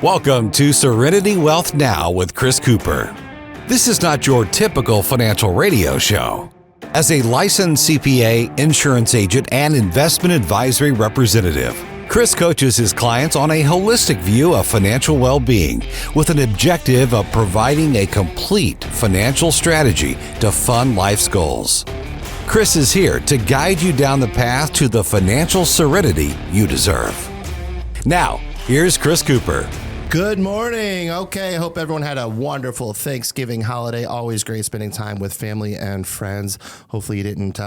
Welcome to Serenity Wealth Now with Chris Cooper. This is not your typical financial radio show. As a licensed CPA, insurance agent, and investment advisory representative, Chris coaches his clients on a holistic view of financial well-being with an objective of providing a complete financial strategy to fund life's goals. Chris is here to guide you down the path to the financial serenity you deserve. Now, here's Chris Cooper. Good morning. Okay, I hope everyone had a wonderful Thanksgiving holiday. Always great spending time with family and friends. Hopefully you didn't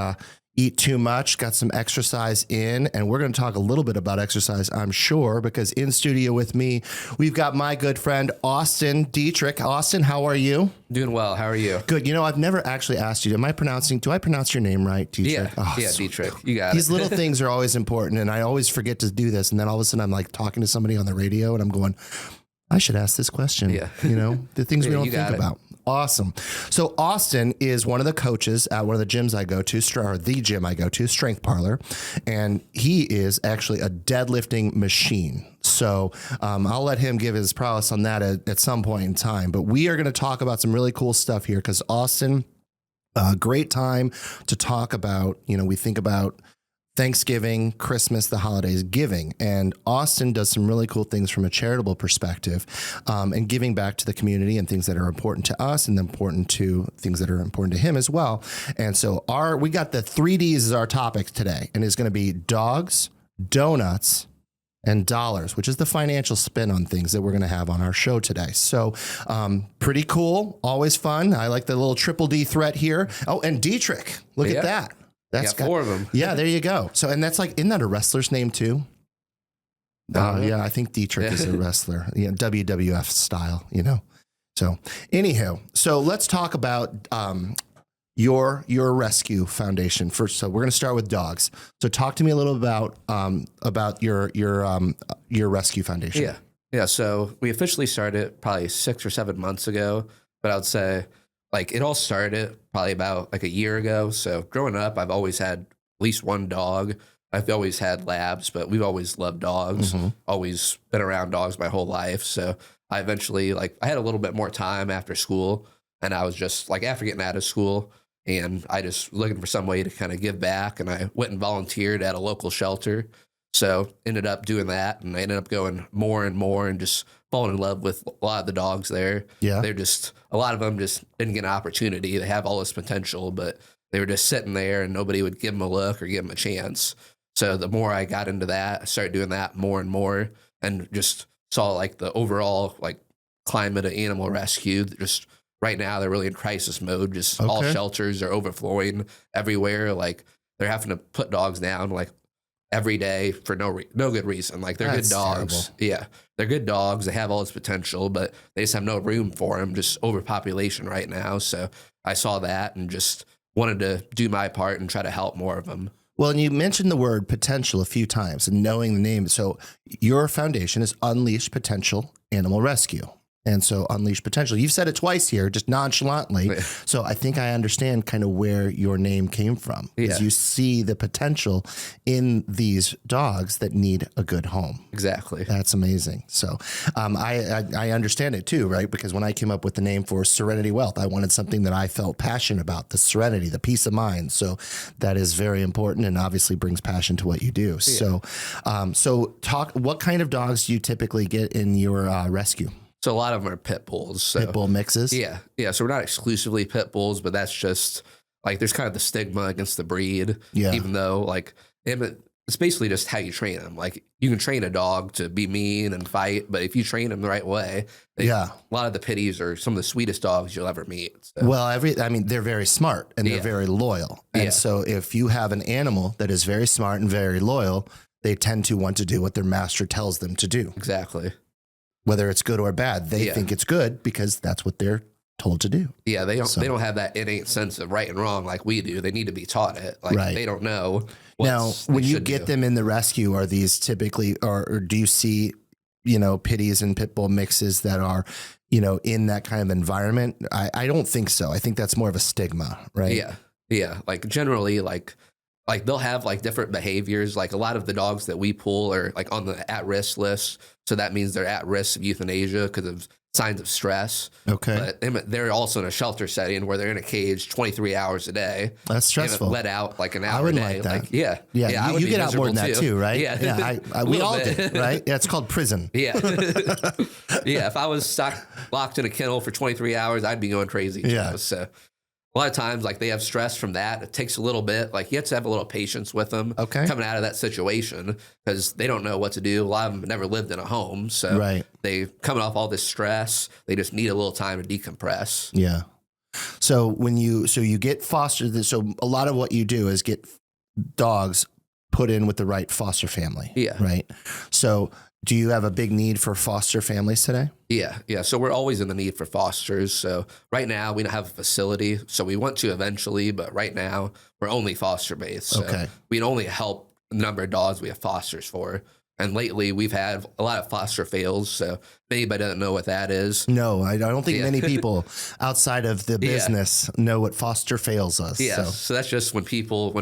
eat too much, got some exercise in, and we're going to talk a little bit about exercise, I'm sure, because in studio with me, we've got my good friend, Austin Dietrich. Austin, how are you? Doing well. How are you? Good. You know, I've never actually asked you, do I pronounce your name right, Dietrich? Yeah, Dietrich. You got These little things are always important, and I always forget to do this, and then all of a sudden I'm like talking to somebody on the radio, and I'm going, I should ask this question. Yeah. You know, the things we don't think about. Awesome. So Austin is one of the coaches at one of the gyms I go to, or the gym I go to, Strength Parlor, and he is actually a deadlifting machine. So I'll let him give his prowess on that at some point in time. But we are going to talk about some really cool stuff here because Austin, a great time to talk about, you know, we think about Thanksgiving, Christmas, the holidays, giving. And Austin does some really cool things from a charitable perspective and giving back to the community and things that are important to us and important to things that are important to him as well. And so we got the 3Ds as our topic today, and it's going to be dogs, donuts, and dollars, which is the financial spin on things that we're going to have on our show today. So pretty cool, always fun. I like the little triple D threat here. Oh, and Dietrich, look at that. That's got 4 of them. Yeah, there you go. So, and that's like, isn't that a wrestler's name too? Yeah, I think Dietrich is a wrestler. Yeah, WWF style, you know. So, anyhow, so let's talk about your rescue foundation first. So, we're going to start with dogs. So, talk to me a little about your rescue foundation. Yeah. So, we officially started probably 6 or 7 months ago, but I would say, like, it all started probably about like a year ago. So growing up, I've always had at least one dog. I've always had labs, but we've always loved dogs, always been around dogs my whole life. So I eventually, I had a little bit more time after school, and I was just like, after getting out of school, and I just looking for some way to kind of give back. And I went and volunteered at a local shelter. So ended up doing that, and I ended up going more and more and just falling in love with a lot of the dogs there. Yeah. They're just, a lot of them just didn't get an opportunity. They have all this potential, but they were just sitting there and nobody would give them a look or give them a chance. So the more I got into that, I started doing that more and more, and just saw like the overall like climate of animal rescue. Just right now, they're really in crisis mode. Just all shelters are overflowing everywhere. Like they're having to put dogs down like every day for no good reason. Like they're good dogs. Terrible. Yeah. They're good dogs. They have all this potential, but they just have no room for them, just overpopulation right now. So I saw that and just wanted to do my part and try to help more of them. Well, and you mentioned the word potential a few times and knowing the name. So your foundation is Unleash Potential Animal Rescue. And so Unleash Potential, you've said it twice here, just nonchalantly. So I think I understand kind of where your name came from. Because you see the potential in these dogs that need a good home. Exactly. That's amazing. So I understand it too, right? Because when I came up with the name for Serenity Wealth, I wanted something that I felt passionate about, the serenity, the peace of mind. So that is very important and obviously brings passion to what you do. Yeah. So what kind of dogs do you typically get in your rescue? So a lot of them are pit bulls. So. Pit bull mixes? Yeah. So we're not exclusively pit bulls, but that's just like there's kind of the stigma against the breed. Yeah. Even though like it's basically just how you train them. Like you can train a dog to be mean and fight, but if you train them the right way, a lot of the pitties are some of the sweetest dogs you'll ever meet. So. Well, they're very smart and they're very loyal. And so if you have an animal that is very smart and very loyal, they tend to want to do what their master tells them to do. Exactly. Whether it's good or bad, they think it's good because that's what they're told to do. Yeah, they don't have that innate sense of right and wrong like we do. They need to be taught it. Like they don't know. Now, when you get them in the rescue, are these typically, or do you see, pitties and pit bull mixes that are, in that kind of environment? I don't think so. I think that's more of a stigma, right? Yeah. Like generally, like like they'll have like different behaviors. Like a lot of the dogs that we pull are like on the at-risk list. So that means they're at risk of euthanasia because of signs of stress. Okay. But they're also in a shelter setting where they're in a cage 23 hours a day. That's stressful. Let out like an hour I wouldn't a day. like that. Like, yeah. You get out more than that too, right? Yeah. We all did, right? Yeah, it's called prison. Yeah. Yeah. If I was locked in a kennel for 23 hours, I'd be going crazy. Yeah. So a lot of times, like they have stress from that. It takes a little bit. Like you have to have a little patience with them coming out of that situation because they don't know what to do. A lot of them never lived in a home, so they coming off all this stress. They just need a little time to decompress. Yeah. So when you get fostered, so a lot of what you do is get dogs put in with the right foster family. Yeah. Right. So do you have a big need for foster families today? Yeah. So we're always in the need for fosters. So right now we don't have a facility. So we want to eventually, but right now we're only foster based. So we can only help the number of dogs we have fosters for. And lately we've had a lot of foster fails. So if anybody doesn't know what that is. No, I don't think many people outside of the business know what foster fails us. Yeah. So that's just when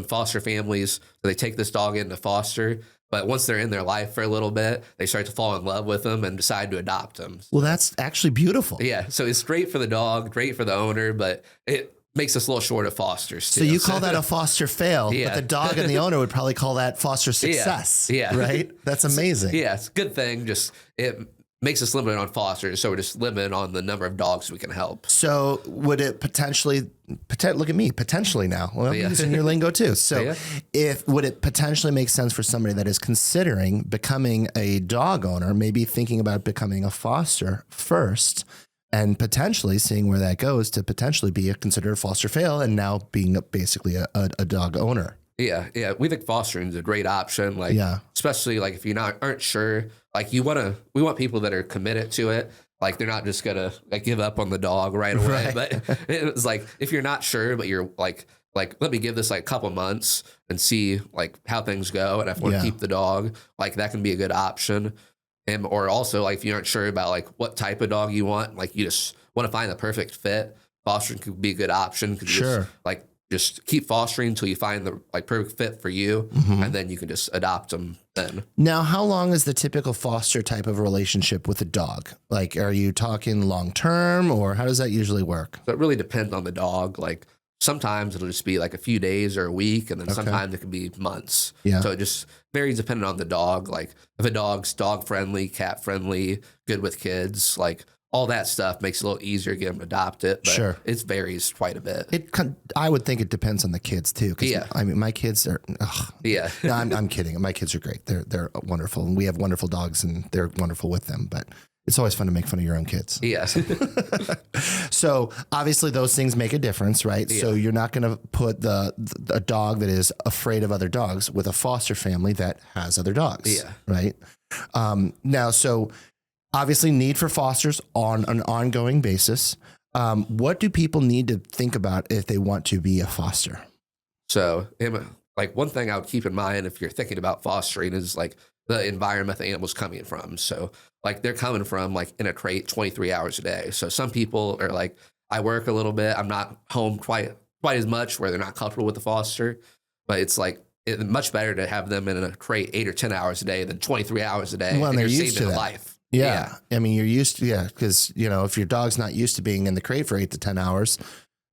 foster families, they take this dog into foster. But once they're in their life for a little bit, they start to fall in love with them and decide to adopt them. Well, that's actually beautiful. Yeah. So it's great for the dog, great for the owner, but it makes us a little short of fosters too. So you call that a foster fail, but the dog and the owner would probably call that foster success. Yeah. right? That's amazing. Yeah, it's a good thing. Just it makes us limited on fosters, so we're just limited on the number of dogs we can help. So would it potentially look at me, potentially now. Well, I'm using your lingo too. So would it potentially make sense for somebody that is considering becoming a dog owner, maybe thinking about becoming a foster first, and potentially seeing where that goes to potentially be considered a foster fail and now being basically a dog owner? Yeah. We think fostering is a great option. Like, especially like if you aren't sure, like we want people that are committed to it. Like they're not just gonna like give up on the dog right away. But it's like if you're not sure, but you're like let me give this like a couple months and see like how things go, and if I want to keep the dog, like that can be a good option. And or also like if you aren't sure about like what type of dog you want, like you just want to find the perfect fit, fostering could be a good option. Just keep fostering until you find the like perfect fit for you, and then you can just adopt them then. Now, how long is the typical foster type of relationship with a dog? Like, are you talking long term, or how does that usually work? So it really depends on the dog. Like sometimes it'll just be like a few days or a week, and then sometimes it can be months. Yeah. So it just varies depending on the dog. Like if a dog's dog friendly, cat friendly, good with kids, like all that stuff makes it a little easier to get them adopted. But it varies quite a bit. I would think it depends on the kids too. I mean, my kids are. No, I'm kidding. My kids are great. They're wonderful, and we have wonderful dogs, and they're wonderful with them. But it's always fun to make fun of your own kids. Yes. So obviously those things make a difference, right? Yeah. So you're not going to put a dog that is afraid of other dogs with a foster family that has other dogs. Yeah. Right. Now, so obviously need for fosters on an ongoing basis. What do people need to think about if they want to be a foster? So like one thing I would keep in mind if you're thinking about fostering is like the environment the animal's coming from. So like they're coming from like in a crate 23 hours a day. So some people are like, I work a little bit. I'm not home quite as much where they're not comfortable with the foster, but it's like it's much better to have them in a crate 8 or 10 hours a day than 23 hours a day. Well, and they're used to that. Life. Yeah. I mean, you're used to, because, if your dog's not used to being in the crate for 8 to 10 hours,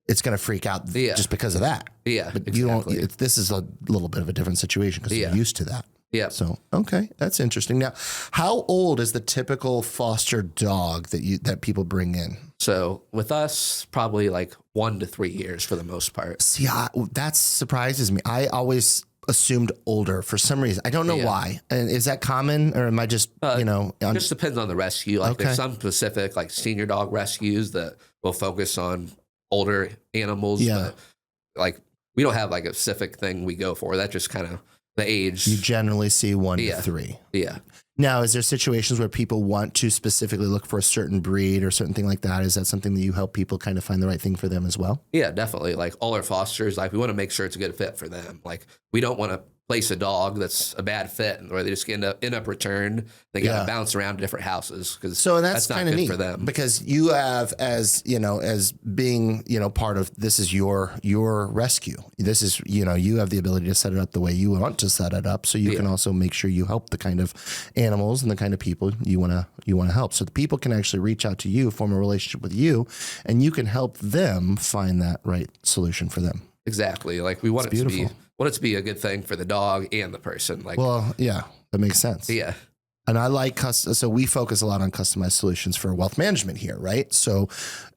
it's going to freak out just because of that. Yeah. But this is a little bit of a different situation because you're used to that. Yeah. So, okay. That's interesting. Now, how old is the typical foster dog that people bring in? So with us, probably like 1 to 3 years for the most part. See, that surprises me. I always assumed older for some reason. I don't know why. And is that common, or am I just, It just depends on the rescue. Like there's some specific like senior dog rescues that will focus on older animals. Yeah. But like we don't have like a specific thing we go for. That just kind of the age. You generally see 1 to 3. Yeah. Now, is there situations where people want to specifically look for a certain breed or certain thing like that? Is that something that you help people kind of find the right thing for them as well? Yeah, definitely. Like all our fosters, like we want to make sure it's a good fit for them. Like we don't want to place a dog that's a bad fit, where they just end up returned. They got to bounce around to different houses because that's not kind of good neat for them. Because you have, as being part of this is your rescue. This is you have the ability to set it up the way you want to set it up, so you can also make sure you help the kind of animals and the kind of people you want to help. So the people can actually reach out to you, form a relationship with you, and you can help them find that right solution for them. Exactly. Like we want it to be a good thing for the dog and the person. Like, well, yeah, that makes sense. Yeah. And I like so we focus a lot on customized solutions for wealth management here, right? So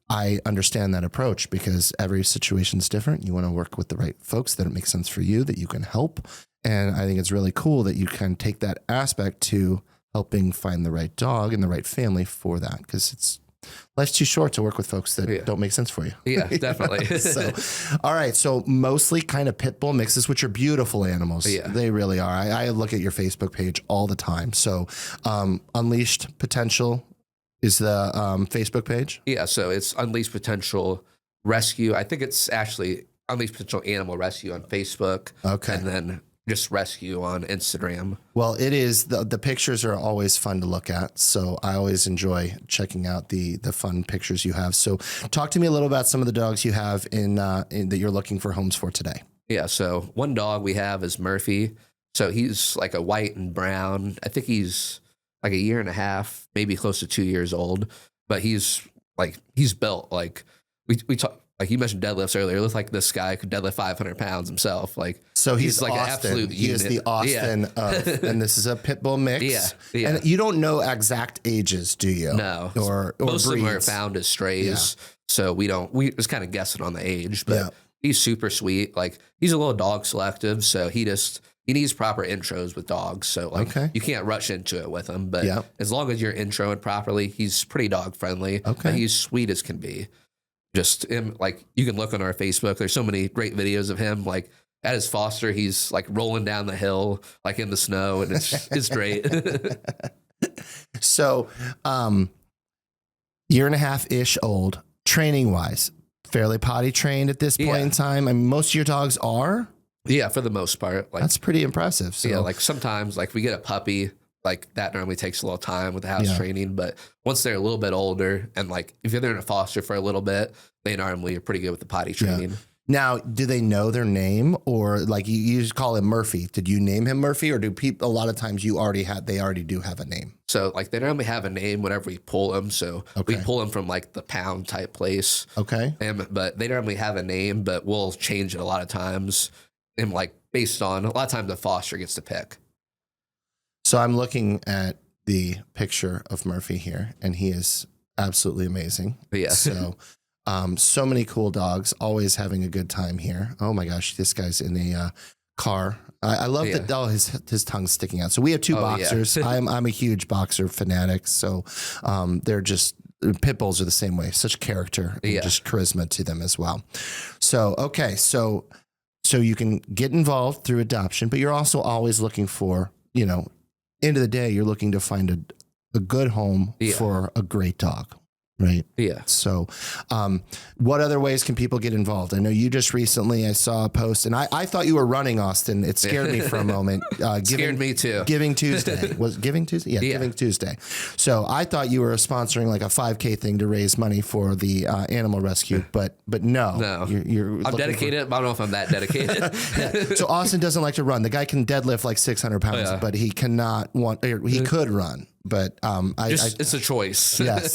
I understand that approach because every situation is different. You want to work with the right folks that it makes sense for you, that you can help. And I think it's really cool that you can take that aspect to helping find the right dog and the right family for that, because life's too short to work with folks that don't make sense for you. Yeah, definitely. So, all right. So mostly kind of pit bull mixes, which are beautiful animals. Yeah. They really are. I look at your Facebook page all the time. So Unleashed Potential is the Facebook page. Yeah. So it's Unleashed Potential Rescue. I think it's actually Unleashed Potential Animal Rescue on Facebook. Okay. And then just Rescue on Instagram. Well, it is the pictures are always fun to look at. So I always enjoy checking out the fun pictures you have. So talk to me a little about some of the dogs you have in that you're looking for homes for today. Yeah. So one dog we have is Murphy. So he's like a white and brown. I think he's like a year and a half, maybe close to 2 years old, but he's built like we talk. Like you mentioned deadlifts earlier, it looks like this guy could deadlift 500 pounds himself. Like, so he's like Austin. an absolute He unit. Is the Austin of, and this is a pit bull mix. Yeah. And you don't know exact ages, do you? No. Or most breeds. of them are found as strays. Yeah. So we was kind of guessing on the age, but he's super sweet. Like he's a little dog selective. So he needs proper intros with dogs. So like you can't rush into it with him, but as long as you're introing properly, he's pretty dog friendly. Okay. He's sweet as can be. Just him, like you can look on our Facebook. There's so many great videos of him. Like at his foster, he's like rolling down the hill, like in the snow, and it's great. So, year and a half ish old, training wise, fairly potty trained at this point in time. I mean, most of your dogs are. Yeah, for the most part. Like that's pretty impressive. So. Yeah, like sometimes, like we get a puppy. Like that normally takes a little time with the house training, but once they're a little bit older and like if they're in a foster for a little bit, they normally are pretty good with the potty training. Yeah. Now, do they know their name, or like you just call him Murphy? Did you name him Murphy, or do people a lot of times they already do have a name? So like they normally have a name whenever we pull them. So we pull them from like the pound type place. Okay. But they normally have a name, but we'll change it a lot of times. And like based on a lot of times the foster gets to pick. So I'm looking at the picture of Murphy here, and he is absolutely amazing. Yeah. So, so many cool dogs, always having a good time here. Oh my gosh, this guy's in a car. I love that. Oh, his tongue's sticking out. So we have two boxers. Yeah. I'm a huge boxer fanatic. So they're just pit bulls are the same way. Such character and just charisma to them as well. So okay, so you can get involved through adoption, but you're also always looking for end of the day, you're looking to find a good home for a great dog, right? Yeah. So what other ways can people get involved? I know you just recently, I saw a post, and I thought you were running, Austin. It scared me for a moment. Scared me too. Giving Tuesday. Was Giving Tuesday? Yeah, Giving Tuesday. So I thought you were sponsoring like a 5K thing to raise money for the animal rescue, but no. No. You're I'm dedicated. I don't know if I'm that dedicated. So Austin doesn't like to run. The guy can deadlift like 600 pounds, but he could run. But it's a choice. Yes.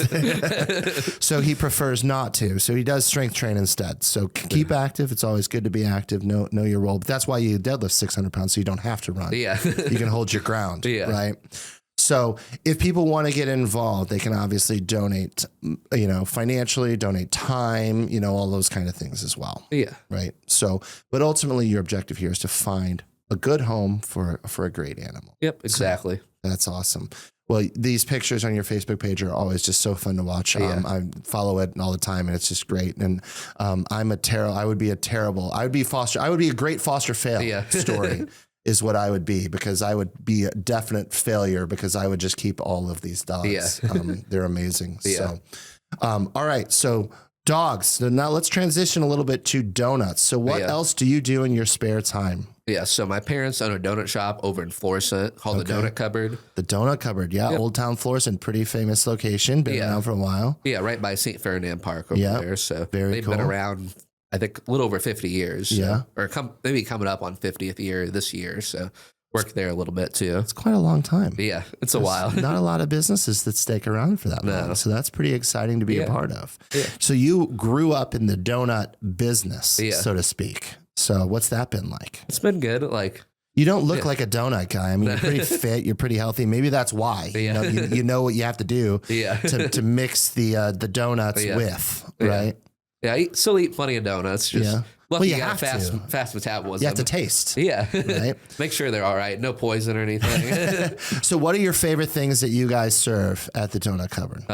So he prefers not to. So he does strength train instead. So keep active. It's always good to be active. Know your role. But that's why you deadlift 600 pounds, so you don't have to run. Yeah. You can hold your ground. Right. So if people want to get involved, they can obviously donate, financially, donate time, all those kind of things as well. Yeah. Right. So, but ultimately your objective here is to find a good home for a great animal. Yep. Exactly. So that's awesome. Well, these pictures on your Facebook page are always just so fun to watch. I follow it all the time, and it's just great. And I would be a great foster fail story is what I would be, because I would be a definite failure because I would just keep all of these dogs. They're amazing. Yeah. So, all right. So dogs. So now let's transition a little bit to donuts. So what else do you do in your spare time? Yeah. So my parents own a donut shop over in Florissant called the Donut Cupboard. The Donut Cupboard. Yeah. Old Town Florissant. Pretty famous location. Been around for a while. Yeah. Right by St. Ferdinand Park over there. So they've been around, I think, a little over 50 years. So, yeah. Or maybe coming up on 50th year this year. So worked there a little bit too. It's quite a long time. Yeah, it's a while. Not a lot of businesses that stick around for that long. So that's pretty exciting to be a part of. Yeah. So you grew up in the donut business, so to speak. So what's that been like? It's been good. Like, you don't look like a donut guy. I mean, you're pretty fit. You're pretty healthy. Maybe that's why. Yeah. You know what you have to do to mix the donuts with, right? Yeah, I still eat plenty of donuts. Just lucky you got have fast metabolism. You have to taste. Yeah. Right? Make sure they're all right. No poison or anything. So what are your favorite things that you guys serve at the Donut Cupboard?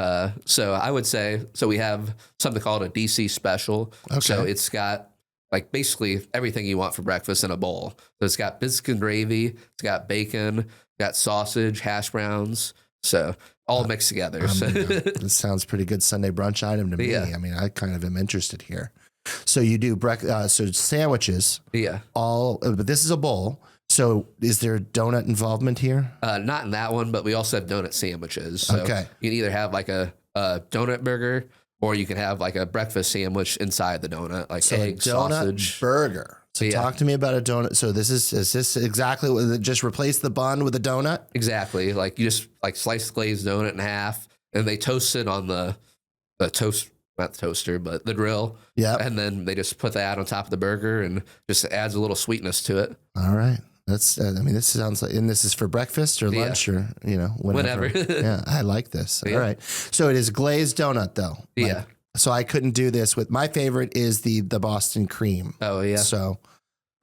So I would say, we have something called a DC special. Okay. So it's got like basically everything you want for breakfast in a bowl. So it's got biscuit and gravy. It's got bacon, got sausage, hash browns. So all mixed together. This sounds pretty good Sunday brunch item to me. Yeah. I mean, I kind of am interested here. So you do so sandwiches. Yeah. But this is a bowl. So is there donut involvement here? Not in that one, but we also have donut sandwiches. So you can either have like a donut burger, or you can have like a breakfast sandwich inside the donut, like egg, sausage, burger. So talk to me about a donut. So is this exactly what, just replace the bun with a donut? Exactly. Like you just like slice the glazed donut in half, and they toast it on the toast, not the toaster, but the grill. Yeah. And then they just put that on top of the burger and just adds a little sweetness to it. All right. That's, I mean, this sounds like, and this is for breakfast or lunch or, whenever. Yeah. I like this. All right. So it is glazed donut though. Yeah. So I couldn't do this with, my favorite is the Boston cream. Oh yeah. So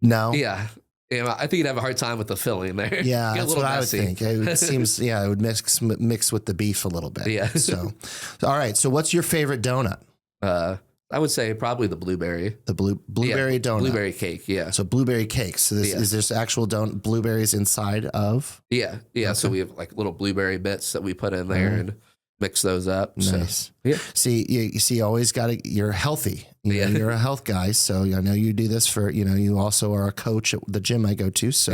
no. Yeah. Yeah, I think you'd have a hard time with the filling there. Yeah, that's what messy. I would think. It seems, it would mix with the beef a little bit. Yeah. So, all right. So what's your favorite donut? I would say probably the blueberry. The blueberry donut. Blueberry cake, yeah. So blueberry cake. So is this actual blueberries inside of? Yeah. Yeah. Okay. So we have like little blueberry bits that we put in there and mix those up. Nice. So, yeah. See, you see, always you're healthy. You're a health guy. So I know you do this for, you also are a coach at the gym I go to. So,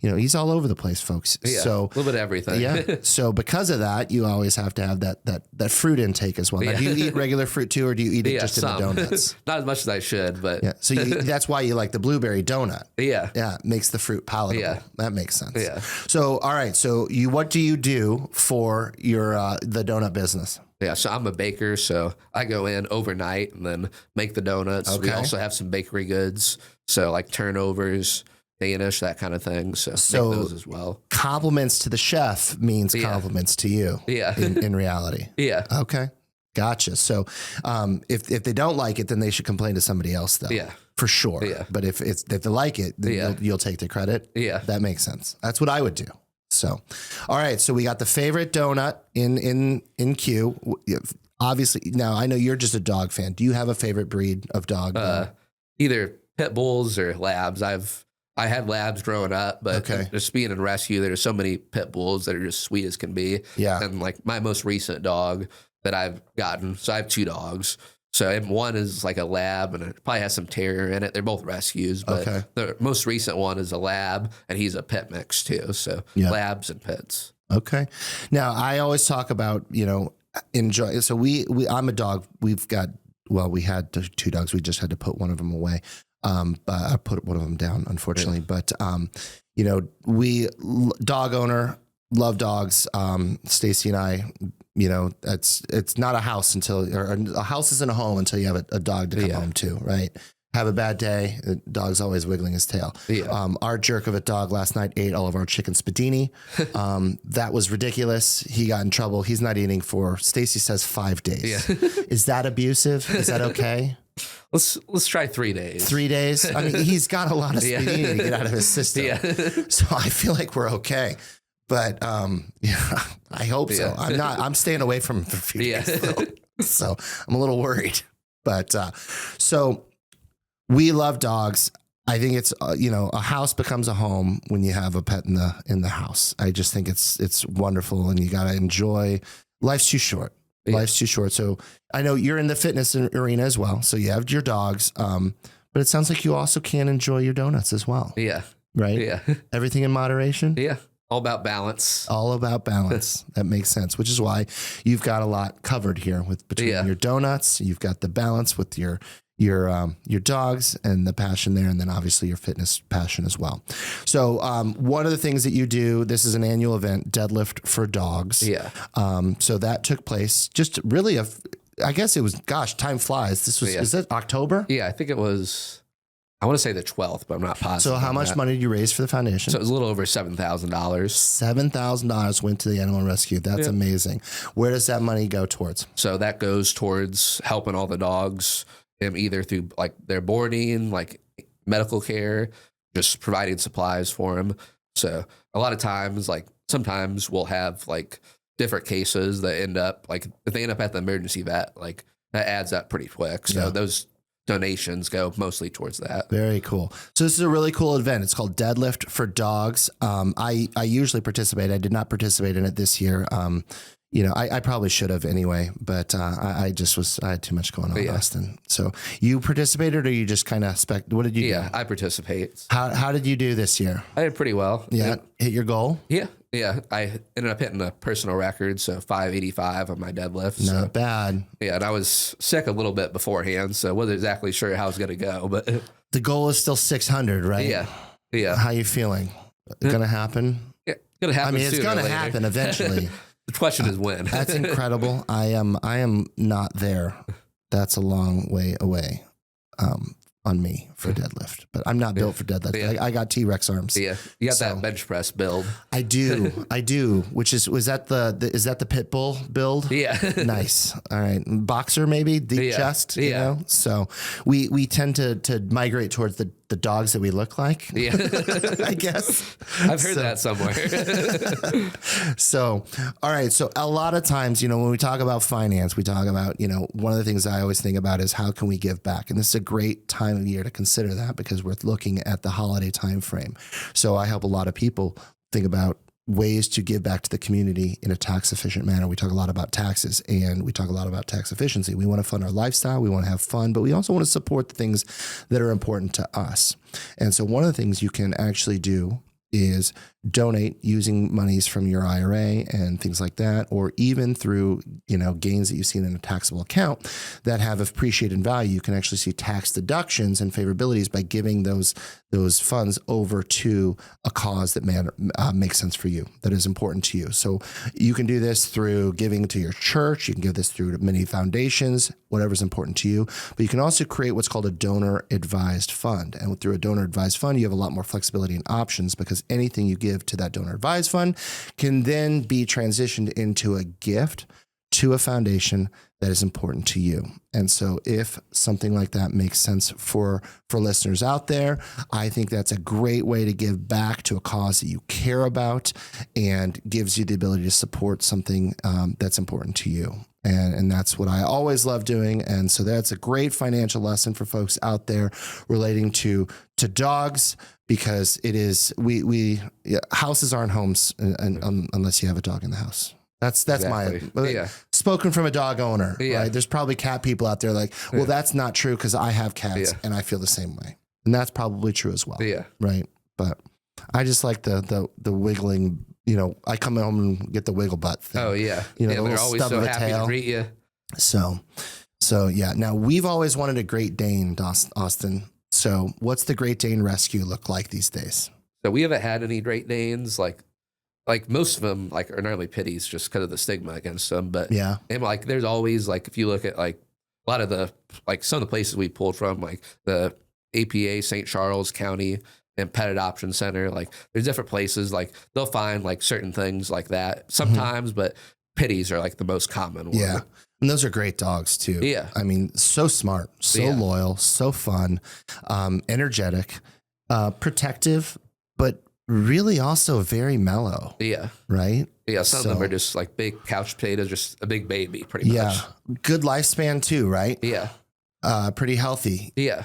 he's all over the place, folks. Yeah, so a little bit of everything. Yeah. So because of that, you always have to have that fruit intake as well. Now, do you eat regular fruit too, or do you eat it just in the donuts? Not as much as I should, but. Yeah. So that's why you like the blueberry donut. Yeah. Yeah. It makes the fruit palatable. Yeah. That makes sense. Yeah. So, all right. So what do you do for your, the donut business? Yeah, so I'm a baker, so I go in overnight and then make the donuts. Okay. We also have some bakery goods, so like turnovers, Danish, that kind of thing. So make those as well. Compliments to the chef means compliments to you. Yeah. In reality. Yeah. Okay. Gotcha. So if they don't like it, then they should complain to somebody else, though. Yeah. For sure. Yeah. But if they like it, then you'll take the credit. Yeah. That makes sense. That's what I would do. So, all right. So we got the favorite donut in queue. Obviously, now I know you're just a dog fan. Do you have a favorite breed of dog? Either pit bulls or labs. I had labs growing up, but just being in rescue, there's so many pit bulls that are just sweet as can be. Yeah. And like my most recent dog that I've gotten, so I have 2 dogs. So one is like a lab and it probably has some terrier in it. They're both rescues, but the most recent one is a lab and he's a pit mix too. So labs and pits. Okay. Now I always talk about, enjoy. So I'm a dog. We had 2 dogs. We just had to put one of them away. I put one of them down, unfortunately, but, dog owner, love dogs. Stacy and I, it's not a house or a house isn't a home until you have a dog to come home to, right? Have a bad day, the dog's always wiggling his tail. Yeah. Our jerk of a dog last night ate all of our chicken spadini. That was ridiculous. He got in trouble. He's not eating for, Stacy says, 5 days. Yeah. Is that abusive? Is that okay? Let's try 3 days. 3 days? I mean, he's got a lot of spadini to get out of his system. Yeah. So I feel like we're okay. But I hope so. I'm staying away from him for a few days. So I'm a little worried. But so we love dogs. I think it's a house becomes a home when you have a pet in the house. I just think it's wonderful, and you got to enjoy. Life's too short. Yeah. Life's too short. So I know you're in the fitness arena as well. So you have your dogs, but it sounds like you also can enjoy your donuts as well. Yeah. right? Yeah. Everything in moderation. Yeah. All about balance. All about balance. That makes sense, which is why you've got a lot covered here with between your donuts. You've got the balance with your dogs and the passion there, and then obviously your fitness passion as well. So one of the things that you do, this is an annual event, Deadlift for Dogs. Yeah. So that took place just really I guess it was, gosh, time flies. This was, is it October? Yeah, I think it was, I want to say the 12th, but I'm not positive. So how much money did you raise for the foundation? So it was a little over $7,000. $7,000 went to the animal rescue. That's amazing. Where does that money go towards? So that goes towards helping all the dogs, either through like their boarding, like medical care, just providing supplies for them. So a lot of times, like sometimes we'll have like different cases that end up like if they end up at the emergency vet, like that adds up pretty quick. So those donations go mostly towards that. Very cool. So this is a really cool event. It's called Deadlift for Dogs. I usually participate. I did not participate in it this year. I probably should have anyway, but I had too much going on, Austin. So you participated, or you just kind of what did you do? Yeah, I participate. How did you do this year? I did pretty well. Yeah. Hit your goal? Yeah. I ended up hitting a personal record, so 585 on my deadlift. Not bad. Yeah, and I was sick a little bit beforehand, so I wasn't exactly sure how it was going to go. But the goal is still 600, right? Yeah. Yeah. How you feeling? Gonna happen? Yeah, gonna happen. I mean, it's gonna happen eventually. The question is when. That's incredible. I am not there. That's a long way away on me for deadlift, but I'm not built for deadlift. Yeah. I got T-Rex arms. Yeah, you got that bench press build. I do. Which is that the pit bull build? Yeah. Nice. All right, boxer maybe, deep chest. You know? So we tend to migrate towards the dogs that we look like. Yeah, I guess I've heard that somewhere. So, all right. So a lot of times, when we talk about finance, we talk about, one of the things I always think about is how can we give back? And this is a great time of year to consider that because we're looking at the holiday time frame. So I help a lot of people think about ways to give back to the community in a tax efficient manner. We talk a lot about taxes and we talk a lot about tax efficiency. We want to fund our lifestyle. We want to have fun, but we also want to support the things that are important to us. And so one of the things you can actually do is donate using monies from your IRA and things like that, or even through, gains that you've seen in a taxable account that have appreciated in value. You can actually see tax deductions and favorabilities by giving those funds over to a cause that makes sense for you, that is important to you. So you can do this through giving to your church. You can give this through many foundations, whatever's important to you. But you can also create what's called a donor advised fund. And through a donor advised fund, you have a lot more flexibility and options because anything you give to that donor advised fund can then be transitioned into a gift to a foundation that is important to you. And so if something like that makes sense for listeners out there, I think that's a great way to give back to a cause that you care about and gives you the ability to support something that's important to you. And that's what I always love doing. And so that's a great financial lesson for folks out there relating to dogs, because it is, houses aren't homes unless you have a dog in the house. That's exactly. Spoken from a dog owner, right? There's probably cat people out there like, well, that's not true because I have cats and I feel the same way. And that's probably true as well. Yeah. Right. But I just like the wiggling, I come home and get the wiggle butt thing. Oh yeah. The little stub of a tail. To greet you. So yeah. Now we've always wanted a Great Dane, Austin. So what's the Great Dane rescue look like these days? So we haven't had any Great Danes, like most of them are normally pitties just because of the stigma against them. But and there's always if you look at a lot of the some of the places we pulled from, like the APA St. Charles County and Pet Adoption Center, there's different places they'll find certain things like that sometimes, but pitties are the most common one. Yeah. And those are great dogs too. Yeah. I mean, so smart, so loyal, so fun, energetic, protective, but really also very mellow. Yeah. Right? Yeah. Some of them are just big couch potatoes, just a big baby pretty much. Yeah. Good lifespan too, right? Yeah. Pretty healthy. Yeah.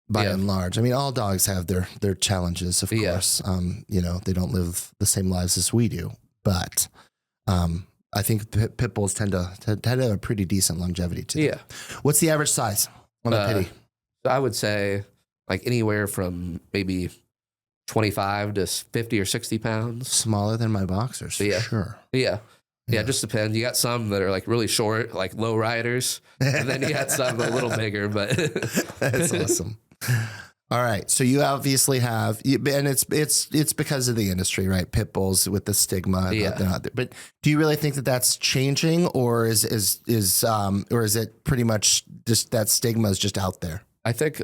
By and large. I mean, all dogs have their challenges, of course. They don't live the same lives as we do, but, I think pit bulls tend to have a pretty decent longevity to them. Yeah. What's the average size on a pitty? So I would say anywhere from maybe 25 to 50 or 60 pounds. Smaller than my boxers, for sure. Yeah. Yeah, it just depends. You got some that are like really short, like low riders, and then you got some that are a little bigger, but that's awesome. All right. So you obviously have, and it's because of the industry, right? Pit bulls with the stigma. Yeah. But do you really think that that's changing, or is it pretty much just that stigma is just out there? I think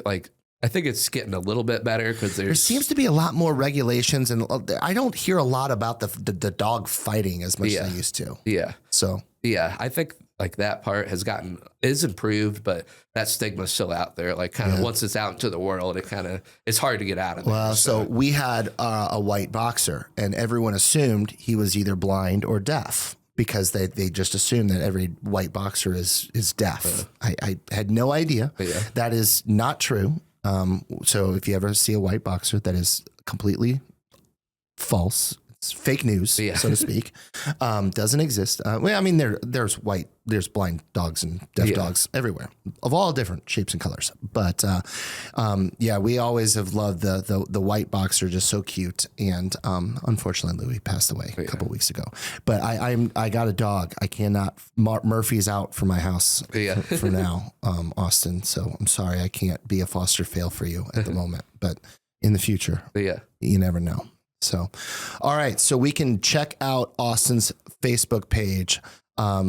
it's getting a little bit better because there seems to be a lot more regulations, and I don't hear a lot about the dog fighting as much as I used to. Yeah. So yeah, I think like that part is improved, but that stigma is still out there. Like kind of once it's out into the world, it's hard to get out of there. Well, so we had a white boxer, and everyone assumed he was either blind or deaf, because they just assume that every white boxer is deaf. I had no idea. That is not true. So if you ever see a white boxer, that is completely false. It's fake news, so to speak. Doesn't exist. Well, I mean, there's blind dogs and deaf dogs everywhere, of all different shapes and colors. But we always have loved the white boxer, just so cute. And unfortunately, Louis passed away a couple weeks ago. But I got a dog. I cannot. Murphy's out for my house for now, Austin. So I'm sorry, I can't be a foster fail for you at the moment. But in the future, you never know. So, all right. So we can check out Austin's Facebook page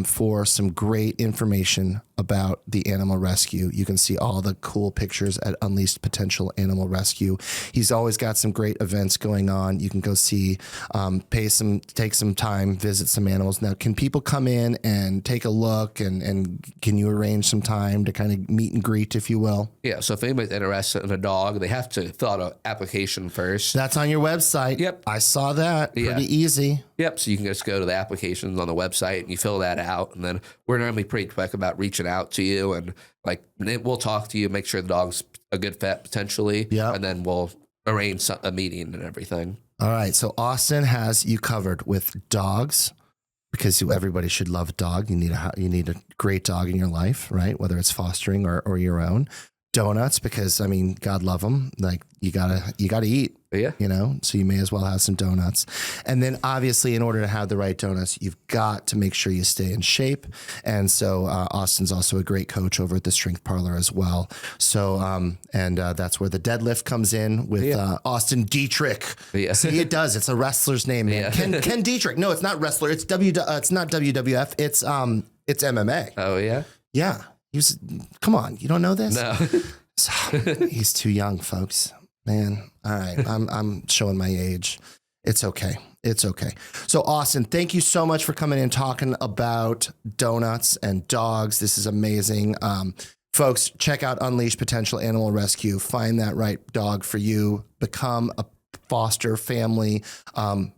for some great information about the animal rescue. You can see all the cool pictures at Unleashed Potential Animal Rescue. He's always got some great events going on. You can go see, take some time, visit some animals. Now, can people come in and take a look, and can you arrange some time to kind of meet and greet, if you will? Yeah. So if anybody's interested in a dog, they have to fill out an application first. That's on your website. Yep. I saw that. Pretty easy. Yep. So you can just go to the applications on the website and you fill that out. And then we're normally pretty quick about reaching out to you, and we'll talk to you, make sure the dog's a good fit potentially. Yeah. And then we'll arrange a meeting and everything. All right. So Austin has you covered with dogs, because everybody should love a dog. You need a great dog in your life, right? Whether it's fostering or your own. Donuts, because I mean, God love them. Like you gotta eat. So you may as well have some donuts. And then obviously, in order to have the right donuts, you've got to make sure you stay in shape. And so Austin's also a great coach over at the Strength Parlor as well. So that's where the deadlift comes in with Austin Dietrich. See, it does. It's a wrestler's name, man. Ken Dietrich. No, it's not wrestler. It's it's not WWF. It's MMA. Oh yeah. Yeah. Come on, you don't know this? No. He's too young, folks. Man, all right. I'm showing my age. It's okay. It's okay. So Austin, thank you so much for coming in and talking about donuts and dogs. This is amazing. Folks, check out Unleash Potential Animal Rescue. Find that right dog for you. Become a foster family,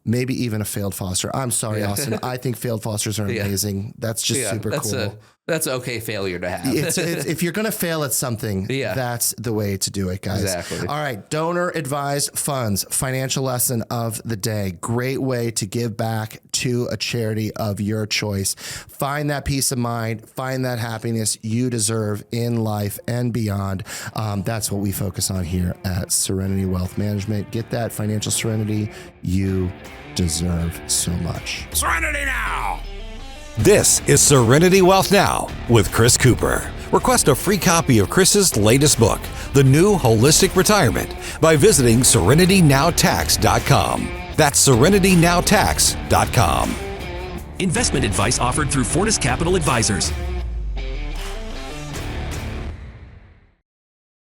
maybe even a failed foster. I'm sorry, Austin. I think failed fosters are amazing. That's just super cool. That's an okay failure to have. It's, if you're going to fail at something, that's the way to do it, guys. Exactly. All right. Donor advised funds, financial lesson of the day. Great way to give back to a charity of your choice. Find that peace of mind. Find that happiness you deserve in life and beyond. That's what we focus on here at Serenity Wealth Management. Get that financial serenity you deserve so much. Serenity Now! This is Serenity Wealth Now with Chris Cooper. Request a free copy of Chris's latest book, The New Holistic Retirement, by visiting SerenityNowTax.com. That's SerenityNowTax.com. Investment advice offered through Fortis Capital Advisors.